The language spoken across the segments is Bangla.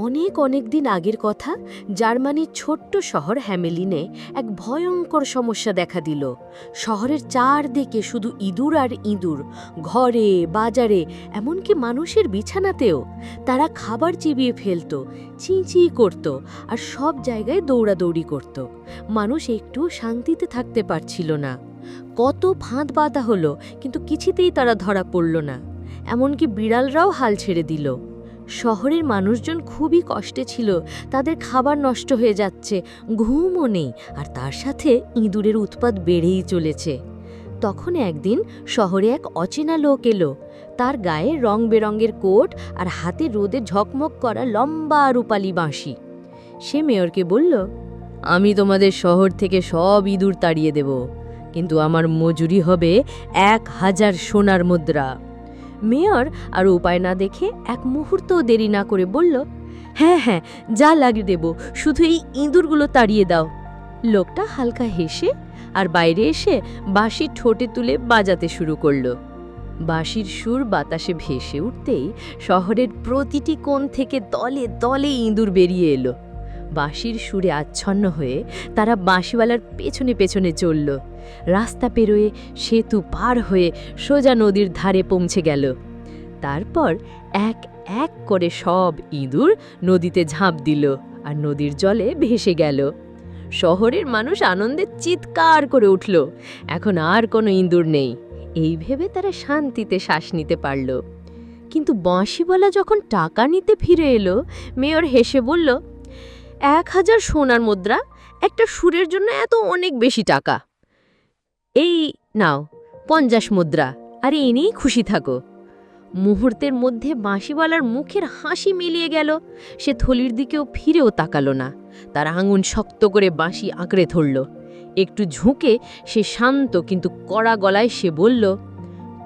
অনেক অনেক দিন আগের কথা। জার্মানির ছোট্ট শহর হ্যামেলিনে এক ভয়ঙ্কর সমস্যা দেখা দিল। শহরের চারদিকে শুধু ইঁদুর আর ইঁদুর, ঘরে, বাজারে, এমনকি মানুষের বিছানাতেও। তারা খাবার চিবিয়ে ফেলত, চিঁচি করত, আর সব জায়গায় দৌড়াদৌড়ি করত। মানুষ একটু শান্তিতে থাকতে পারছিল না। কত ফাঁদ বাঁধা হলো, কিন্তু কিছুতেই তারা ধরা পড়ল না। এমনকি বিড়ালরাও হাল ছেড়ে দিল। শহরের মানুষজন খুবই কষ্টে ছিল। তাদের খাবার নষ্ট হয়ে যাচ্ছে, ঘুমও নেই, আর তার সাথে ইঁদুরের উৎপাত বেড়েই চলেছে। তখন একদিন শহরে এক অচেনা লোক এলো। তার গায়ে রং বেরঙের কোট আর হাতে রোদে ঝকমক করা লম্বা রূপালি বাঁশি। সে মেয়রকে বলল, আমি তোমাদের শহর থেকে সব ইঁদুর তাড়িয়ে দেব, কিন্তু আমার মজুরি হবে 1000 সোনার মুদ্রা। মেয়র আর উপায় না দেখে এক মুহূর্তও দেরি না করে বলল, হ্যাঁ হ্যাঁ, যা লাগে দেব, শুধু এই ইঁদুরগুলো তাড়িয়ে দাও। লোকটা হালকা হেসে আর বাইরে এসে বাঁশি ঠোঁটে তুলে বাজাতে শুরু করল। বাঁশির সুর বাতাসে ভেসে উঠতেই শহরের প্রতিটি কোণ থেকে দলে দলে ইঁদুর বেরিয়ে এলো। বাঁশির সুরে আচ্ছন্ন হয়ে তারা বাঁশিওয়ালার পেছনে পেছনে চলল। রাস্তা পেরোয়ে, সেতু পার হয়ে সোজা নদীর ধারে পৌঁছে গেল। তারপর এক এক করে সব ইঁদুর নদীতে ঝাঁপ দিল আর নদীর জলে ভেসে গেল। শহরের মানুষ আনন্দে চিৎকার করে উঠল, এখন আর কোনো ইঁদুর নেই। এই ভেবে তারা শান্তিতে শ্বাস নিতে পারল। কিন্তু বাঁশিওয়ালা যখন টাকা নিতে ফিরে এলো, মেয়র হেসে বলল, 1000 সোনার মুদ্রা, একটা সুরের জন্য এত অনেক বেশি টাকা। এই নাও 50 মুদ্রা, আর এই নিয়েই খুশি থাকো। মুহূর্তের মধ্যে বাঁশিওয়ালার মুখের হাসি মিলিয়ে গেল। সে থলির দিকেও ফিরেও তাকালো না। তার আঙুল শক্ত করে বাঁশি আঁকড়ে ধরল। একটু ঝুঁকে সে শান্ত কিন্তু কড়া গলায় সে বলল,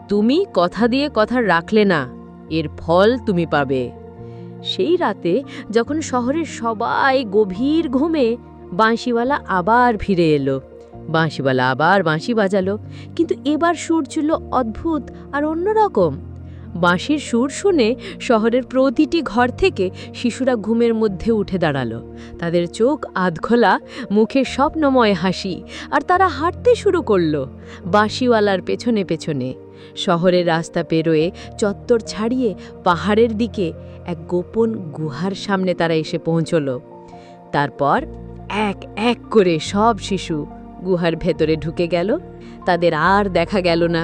তুমি কথা দিয়ে কথা রাখলে না, এর ফল তুমি পাবে। সেই রাতে যখন শহরের সবাই গভীর ঘুমে, বাঁশিওয়ালা আবার ফিরে এলো। বাঁশিওয়ালা আবার বাঁশি বাজালো, কিন্তু এবার সুর ছিল অদ্ভুত আর অন্যরকম। বাঁশির সুর শুনে শহরের প্রতিটি ঘর থেকে শিশুরা ঘুমের মধ্যে উঠে দাঁড়ালো। তাদের চোখ আধখোলা, মুখে স্বপ্নময় হাসি, আর তারা হাঁটতে শুরু করলো বাঁশিওয়ালার পেছনে পেছনে। শহরের রাস্তা পেরোয়ে, চত্বর ছাড়িয়ে পাহাড়ের দিকে এক গোপন গুহার সামনে তারা এসে পৌঁছল। তারপর এক এক করে সব শিশু গুহার ভেতরে ঢুকে গেল। তাদের আর দেখা গেল না।